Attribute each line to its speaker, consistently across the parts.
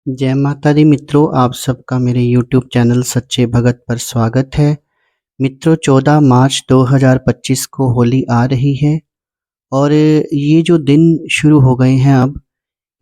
Speaker 1: जय माता दी मित्रों, आप सबका मेरे YouTube चैनल सच्चे भगत पर स्वागत है। मित्रों 14 मार्च 2025 को होली आ रही है और ये जो दिन शुरू हो गए हैं अब,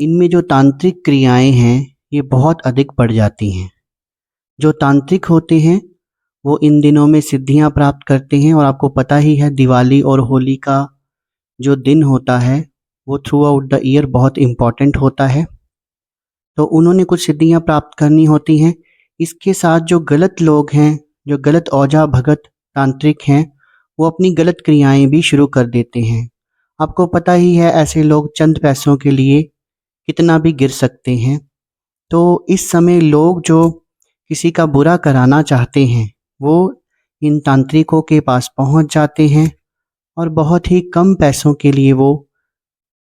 Speaker 1: इनमें जो तांत्रिक क्रियाएं हैं ये बहुत अधिक बढ़ जाती हैं। जो तांत्रिक होते हैं वो इन दिनों में सिद्धियां प्राप्त करते हैं और आपको पता ही है दिवाली और होली का जो दिन होता है वो थ्रू आउट द ईयर बहुत इम्पॉर्टेंट होता है। तो उन्होंने कुछ सिद्धियां प्राप्त करनी होती हैं। इसके साथ जो गलत लोग हैं, जो गलत औजा भगत तांत्रिक हैं, वो अपनी गलत क्रियाएं भी शुरू कर देते हैं। आपको पता ही है ऐसे लोग चंद पैसों के लिए कितना भी गिर सकते हैं। तो इस समय लोग जो किसी का बुरा कराना चाहते हैं वो इन तांत्रिकों के पास पहुंच जाते हैं और बहुत ही कम पैसों के लिए वो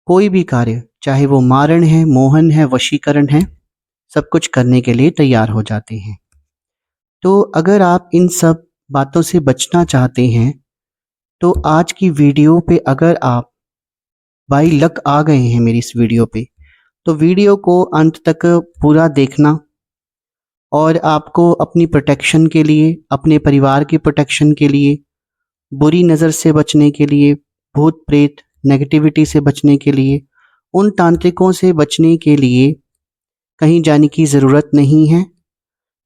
Speaker 1: कोई भी कार्य, चाहे वो मारण है, मोहन है, वशीकरण है, सब कुछ करने के लिए तैयार हो जाते हैं। तो अगर आप इन सब बातों से बचना चाहते हैं तो आज की वीडियो पे अगर आप बाई लक आ गए हैं मेरी इस वीडियो पे, तो वीडियो को अंत तक पूरा देखना और आपको अपनी प्रोटेक्शन के लिए, अपने परिवार की प्रोटेक्शन के लिए, बुरी नज़र से बचने के लिए, भूत प्रेत नेगेटिविटी से बचने के लिए, उन तांत्रिकों से बचने के लिए कहीं जाने की ज़रूरत नहीं है।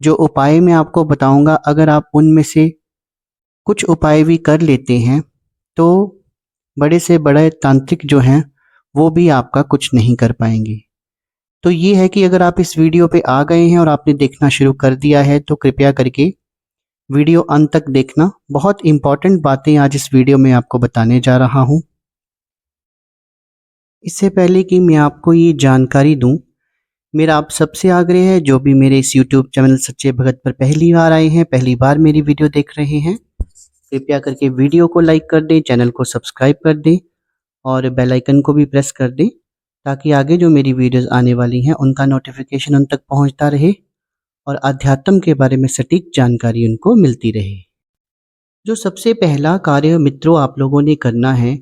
Speaker 1: जो उपाय मैं आपको बताऊंगा, अगर आप उनमें से कुछ उपाय भी कर लेते हैं तो बड़े से बड़े तांत्रिक जो हैं वो भी आपका कुछ नहीं कर पाएंगे। तो ये है कि अगर आप इस वीडियो पे आ गए हैं और आपने देखना शुरू कर दिया है तो कृपया करके वीडियो अंत तक देखना। बहुत इंपॉर्टेंट बातें आज इस वीडियो में आपको बताने जा रहा हूँ। इससे पहले कि मैं आपको ये जानकारी दूं, मेरा आप सबसे आग्रह है, जो भी मेरे इस YouTube चैनल सच्चे भगत पर पहली बार आए हैं, पहली बार मेरी वीडियो देख रहे हैं, कृपया करके वीडियो को लाइक कर दें, चैनल को सब्सक्राइब कर दें और बेल आइकन को भी प्रेस कर दें ताकि आगे जो मेरी वीडियोस आने वाली हैं उनका नोटिफिकेशन उन तक पहुंचता रहे और अध्यात्म के बारे में सटीक जानकारी उनको मिलती रहे। जो सबसे पहला कार्य मित्रों आप लोगों ने करना है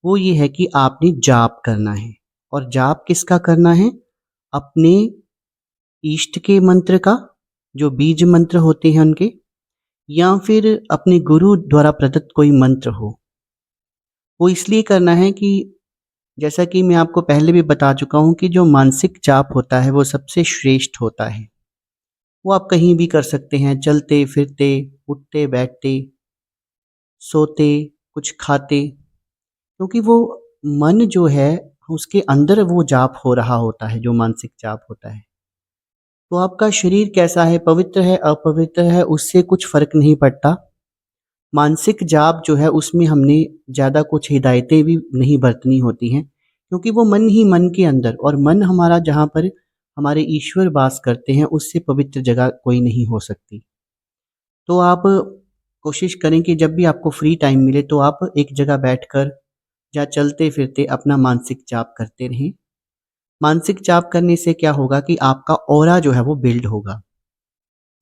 Speaker 1: वो ये है कि आपने जाप करना है। और जाप किसका करना है? अपने इष्ट के मंत्र का, जो बीज मंत्र होते हैं उनके, या फिर अपने गुरु द्वारा प्रदत्त कोई मंत्र हो। वो इसलिए करना है कि जैसा कि मैं आपको पहले भी बता चुका हूँ कि जो मानसिक जाप होता है वो सबसे श्रेष्ठ होता है। वो आप कहीं भी कर सकते हैं, चलते फिरते, उठते बैठते, सोते, कुछ खाते, क्योंकि वो मन जो है उसके अंदर वो जाप हो रहा होता है, जो मानसिक जाप होता है। तो आपका शरीर कैसा है, पवित्र है अपवित्र है, उससे कुछ फर्क नहीं पड़ता। मानसिक जाप जो है उसमें हमने ज़्यादा कुछ हिदायतें भी नहीं बरतनी होती हैं, क्योंकि वो मन ही मन के अंदर, और मन हमारा जहाँ पर हमारे ईश्वर वास करते हैं उससे पवित्र जगह कोई नहीं हो सकती। तो आप कोशिश करें कि जब भी आपको फ्री टाइम मिले तो आप एक जगह बैठकर या चलते फिरते अपना मानसिक जाप करते रहें। मानसिक जाप करने से क्या होगा कि आपका ऑरा जो है वो बिल्ड होगा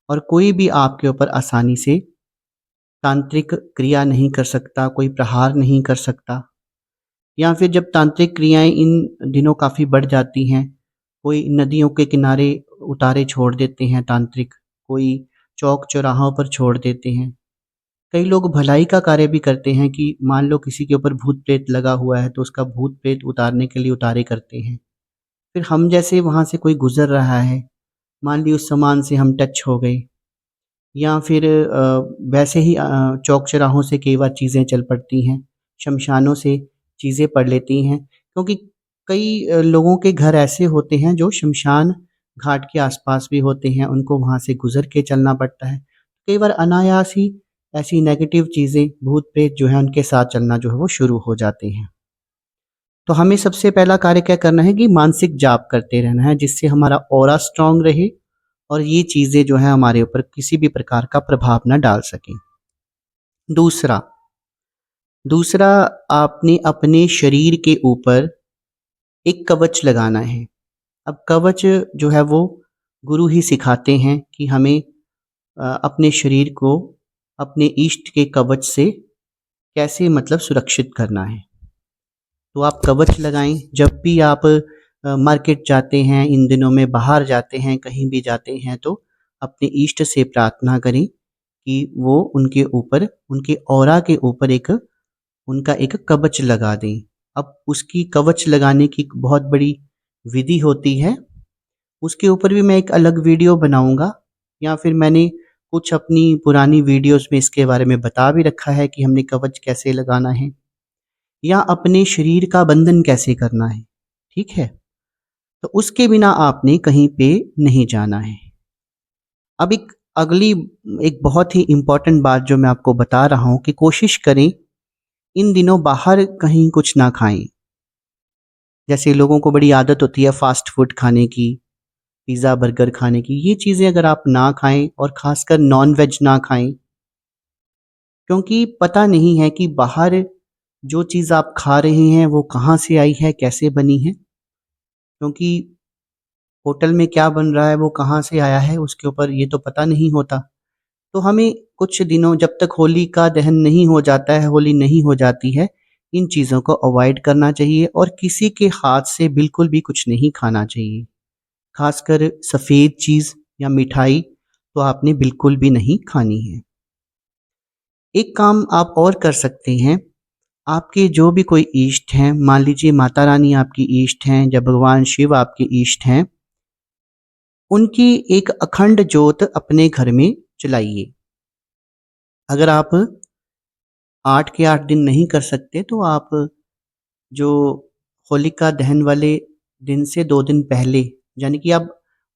Speaker 1: और कोई भी आपके ऊपर आसानी से तांत्रिक क्रिया नहीं कर सकता, कोई प्रहार नहीं कर सकता। या फिर जब तांत्रिक क्रियाएं इन दिनों काफ़ी बढ़ जाती हैं, कोई नदियों के किनारे उतारे छोड़ देते हैं तांत्रिक, कोई चौक चौराहों पर छोड़ देते हैं। कई लोग भलाई का कार्य भी करते हैं कि मान लो किसी के ऊपर भूत प्रेत लगा हुआ है तो उसका भूत प्रेत उतारने के लिए उतारे करते हैं। फिर हम जैसे वहाँ से कोई गुजर रहा है, मान ली उस सामान से हम टच हो गए, या फिर वैसे ही चौक चौराहों से कई बार चीज़ें चल पड़ती हैं, शमशानों से चीज़ें पड़ लेती हैं, क्योंकि कई लोगों के घर ऐसे होते हैं जो शमशान घाट के आसपास भी होते हैं, उनको वहाँ से गुजर के चलना पड़ता है। कई बार अनायास ही ऐसी नेगेटिव चीज़ें, भूत प्रेत जो है उनके साथ चलना जो है वो शुरू हो जाते हैं। तो हमें सबसे पहला कार्य क्या करना है कि मानसिक जाप करते रहना है, जिससे हमारा ऑरा स्ट्रांग रहे और ये चीज़ें जो है हमारे ऊपर किसी भी प्रकार का प्रभाव ना डाल सकें। दूसरा दूसरा आपने अपने शरीर के ऊपर एक कवच लगाना है। अब कवच जो है वो गुरु ही सिखाते हैं कि हमें अपने शरीर को अपने इष्ट के कवच से कैसे मतलब सुरक्षित करना है। तो आप कवच लगाएं जब भी आप मार्केट जाते हैं, इन दिनों में बाहर जाते हैं, कहीं भी जाते हैं तो अपने इष्ट से प्रार्थना करें कि वो उनके ऊपर, उनके ऑरा के ऊपर उनका एक कवच लगा दें। अब उसकी कवच लगाने की बहुत बड़ी विधि होती है, उसके ऊपर भी मैं एक अलग वीडियो बनाऊँगा, या फिर मैंने कुछ अपनी पुरानी वीडियोज़ में इसके बारे में बता भी रखा है कि हमने कवच कैसे लगाना है या अपने शरीर का बंधन कैसे करना है, ठीक है? तो उसके बिना आपने कहीं पे नहीं जाना है। अब एक बहुत ही इम्पोर्टेंट बात जो मैं आपको बता रहा हूँ कि कोशिश करें इन दिनों बाहर कहीं कुछ ना खाएँ। जैसे लोगों को बड़ी आदत होती है फ़ास्ट फूड खाने की, पिज़्ज़ा, बर्गर खाने की, ये चीज़ें अगर आप ना खाएँ और ख़ासकर नॉन-वेज ना खाएँ, क्योंकि पता नहीं है कि बाहर जो चीज़ आप खा रहे हैं वो कहाँ से आई है, कैसे बनी है। क्योंकि होटल में क्या बन रहा है, वो कहाँ से आया है, उसके ऊपर ये तो पता नहीं होता। तो हमें कुछ दिनों, जब तक होली का दहन नहीं हो जाता है, होली नहीं हो जाती है, इन चीज़ों को अवॉइड करना चाहिए और किसी के हाथ से बिल्कुल भी कुछ नहीं खाना चाहिए। खासकर सफ़ेद चीज़ या मिठाई तो आपने बिल्कुल भी नहीं खानी है। एक काम आप और कर सकते हैं, आपके जो भी कोई इष्ट हैं, मान लीजिए माता रानी आपकी इष्ट हैं या भगवान शिव आपके इष्ट हैं, उनकी एक अखंड ज्योत अपने घर में जलाइए। अगर आप 8 के 8 दिन नहीं कर सकते तो आप जो होलिका दहन वाले दिन से 2 दिन पहले, यानी कि आप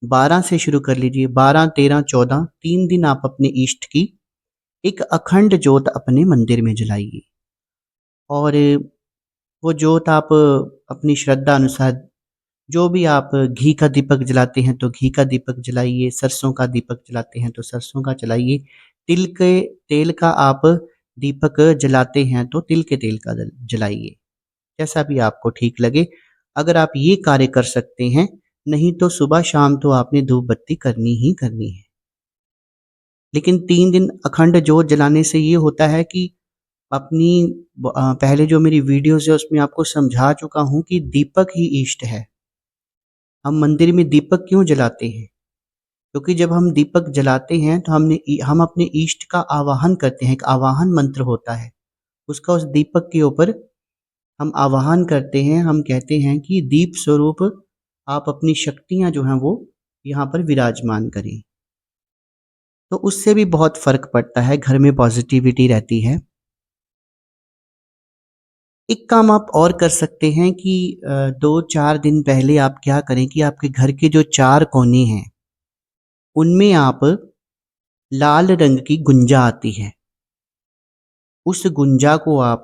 Speaker 1: 12 से शुरू कर लीजिए, 12, 13, 14, 3 दिन आप अपने इष्ट की एक अखंड ज्योत अपने मंदिर में जलाइए। और वो ज्योत आप अपनी श्रद्धा अनुसार, जो भी आप घी का दीपक जलाते हैं तो घी का दीपक जलाइए, सरसों का दीपक जलाते हैं तो सरसों का जलाइए, तिल के तेल का आप दीपक जलाते हैं तो तिल के तेल का जलाइए, जैसा भी आपको ठीक लगे। अगर आप ये कार्य कर सकते हैं, नहीं तो सुबह शाम तो आपने धूप बत्ती करनी ही करनी है। लेकिन 3 दिन अखंड जोत जलाने से ये होता है कि अपनी पहले जो मेरी वीडियोज़ है उसमें आपको समझा चुका हूँ कि दीपक ही इष्ट है। हम मंदिर में दीपक क्यों जलाते हैं? क्योंकि जब हम दीपक जलाते हैं तो हम अपने इष्ट का आवाहन करते हैं, एक आवाहन मंत्र होता है। उसका उस दीपक के ऊपर हम आवाहन करते हैं, हम कहते हैं कि दीप स्वरूप आप अपनी शक्तियाँ जो हैं वो यहाँ पर विराजमान करें। तो उससे भी बहुत फ़र्क पड़ता है, घर में पॉज़िटिविटी रहती है। एक काम आप और कर सकते हैं कि 2-4 दिन पहले आप क्या करें कि आपके घर के जो 4 कोने हैं, उनमें आप लाल रंग की गुंजा आती है, उस गुंजा को आप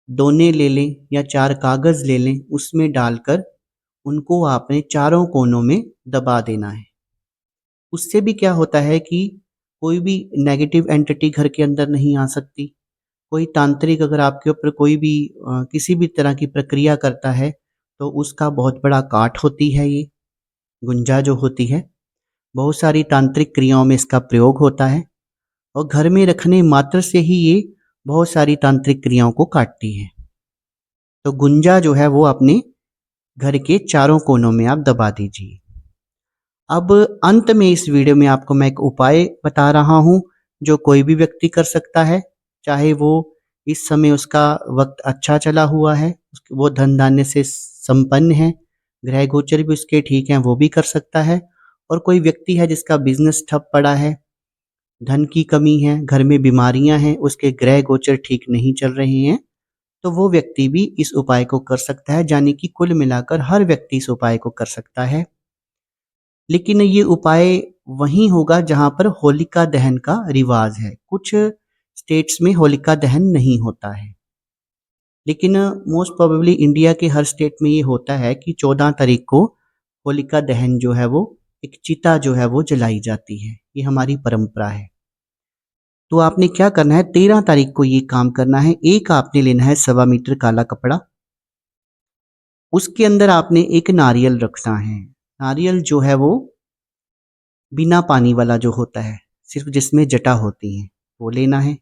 Speaker 1: दोने ले लें या 4 कागज़ ले लें, उसमें डालकर उनको आपने चारों कोनों में दबा देना है। उससे भी क्या होता है कि कोई भी नेगेटिव एंटिटी घर के अंदर नहीं आ सकती। कोई तांत्रिक अगर आपके ऊपर कोई भी किसी भी तरह की प्रक्रिया करता है, तो उसका बहुत बड़ा काट होती है ये, गुंजा जो होती है। बहुत सारी तांत्रिक क्रियाओं में इसका प्रयोग होता है और घर में रखने मात्र से ही ये बहुत सारी तांत्रिक क्रियाओं को काटती है। तो गुंजा जो है वो अपने घर के चारों कोनों में आप दबा दीजिए। अब अंत में इस वीडियो में आपको मैं एक उपाय बता रहा हूँ, जो कोई भी व्यक्ति कर सकता है, चाहे वो इस समय उसका वक्त अच्छा चला हुआ है, वो धन धान्य से संपन्न है, ग्रह गोचर भी उसके ठीक हैं, वो भी कर सकता है। और कोई व्यक्ति है जिसका बिजनेस ठप पड़ा है, धन की कमी है, घर में बीमारियां हैं, उसके ग्रह गोचर ठीक नहीं चल रहे हैं, तो वो व्यक्ति भी इस उपाय को कर सकता है। यानी कि कुल मिलाकर हर व्यक्ति इस उपाय को कर सकता है। लेकिन ये उपाय वहीं होगा जहाँ पर होलिका दहन का रिवाज है। कुछ स्टेट्स में होलिका दहन नहीं होता है, लेकिन मोस्ट प्रोबेबली इंडिया के हर स्टेट में ये होता है कि 14 तारीख को होलिका दहन जो है वो, एक चिता जो है वो जलाई जाती है। ये हमारी परंपरा है। तो आपने क्या करना है, 13 तारीख को ये काम करना है। एक आपने लेना है 1.25 मीटर काला कपड़ा, उसके अंदर आपने एक नारियल रखना है। नारियल जो है वो बिना पानी वाला जो होता है, सिर्फ जिसमें जटा होती है, वो लेना है।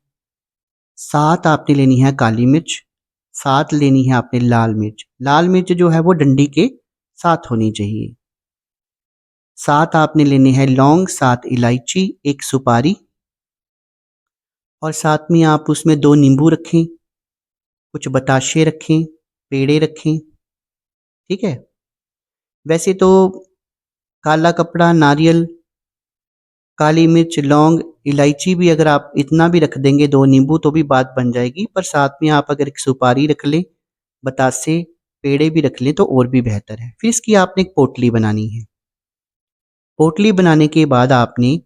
Speaker 1: 7 आपने लेनी है काली मिर्च, साथ लेनी है आपने लाल मिर्च। लाल मिर्च जो है वो डंडी के साथ होनी चाहिए। साथ आपने लेने हैं लौंग, 7 इलायची, 1 सुपारी और साथ में आप उसमें 2 नींबू रखें, कुछ बताशे रखें, पेड़े रखें, ठीक है। वैसे तो काला कपड़ा, नारियल, काली मिर्च, लौंग, इलायची भी अगर आप इतना भी रख देंगे, 2 नींबू, तो भी बात बन जाएगी। पर साथ में आप अगर एक सुपारी रख लें, बतासे, पेड़े भी रख लें तो और भी बेहतर है। फिर इसकी आपने एक पोटली बनानी है। पोटली बनाने के बाद आपने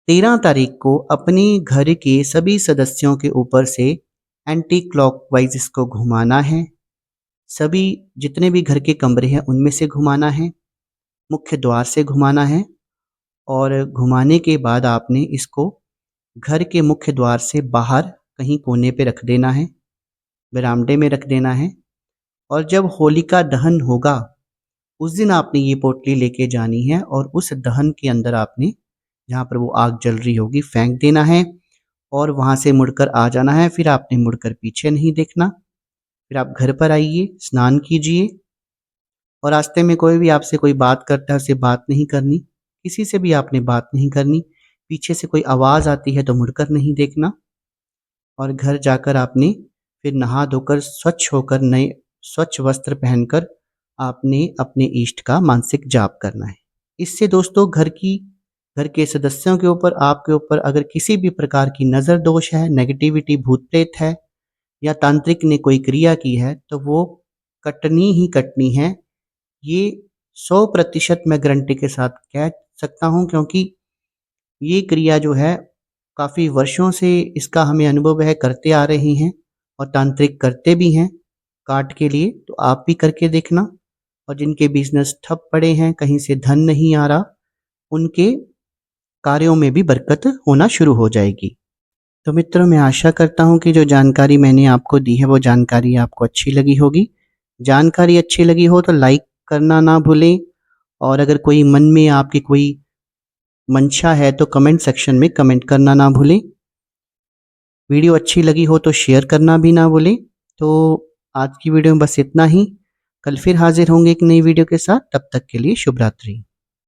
Speaker 1: 13 तारीख को अपने घर के सभी सदस्यों के ऊपर से एंटी क्लॉकवाइज इसको घुमाना है। सभी जितने भी घर के कमरे हैं उनमें से घुमाना है, मुख्य द्वार से घुमाना है और घुमाने के बाद आपने इसको घर के मुख्य द्वार से बाहर कहीं कोने पे रख देना है, बरामदे में रख देना है। और जब होलिका दहन होगा उस दिन आपने ये पोटली लेके जानी है और उस दहन के अंदर आपने जहाँ पर वो आग जल रही होगी फेंक देना है और वहाँ से मुड़कर आ जाना है। फिर आपने मुड़कर पीछे नहीं देखना। फिर आप घर पर आइए, स्नान कीजिए और रास्ते में कोई भी आपसे कोई बात करता है उससे बात नहीं करनी, किसी से भी आपने बात नहीं करनी। पीछे से कोई आवाज़ आती है तो मुड़कर नहीं देखना और घर जाकर आपने फिर नहा धोकर स्वच्छ होकर नए स्वच्छ वस्त्र पहनकर आपने अपने इष्ट का मानसिक जाप करना है। इससे दोस्तों घर के सदस्यों के ऊपर, आपके ऊपर अगर किसी भी प्रकार की नज़र दोष है, नेगेटिविटी, भूत प्रेत है या तांत्रिक ने कोई क्रिया की है तो वो कटनी ही कटनी है। ये 100% मैं गारंटी के साथ कह सकता हूँ, क्योंकि ये क्रिया जो है काफ़ी वर्षों से इसका हमें अनुभव है, करते आ रहे हैं और तांत्रिक करते भी हैं काट के लिए। तो आप भी करके देखना और जिनके बिजनेस ठप पड़े हैं, कहीं से धन नहीं आ रहा, उनके कार्यों में भी बरकत होना शुरू हो जाएगी। तो मित्रों, मैं आशा करता हूँ कि जो जानकारी मैंने आपको दी है वो जानकारी आपको अच्छी लगी होगी। जानकारी अच्छी लगी हो तो लाइक करना ना भूलें और अगर कोई मन में आपकी कोई मंशा है तो कमेंट सेक्शन में कमेंट करना ना भूलें। वीडियो अच्छी लगी हो तो शेयर करना भी ना भूलें। तो आज की वीडियो में बस इतना ही। कल फिर हाजिर होंगे एक नई वीडियो के साथ। तब तक के लिए शुभ रात्रि।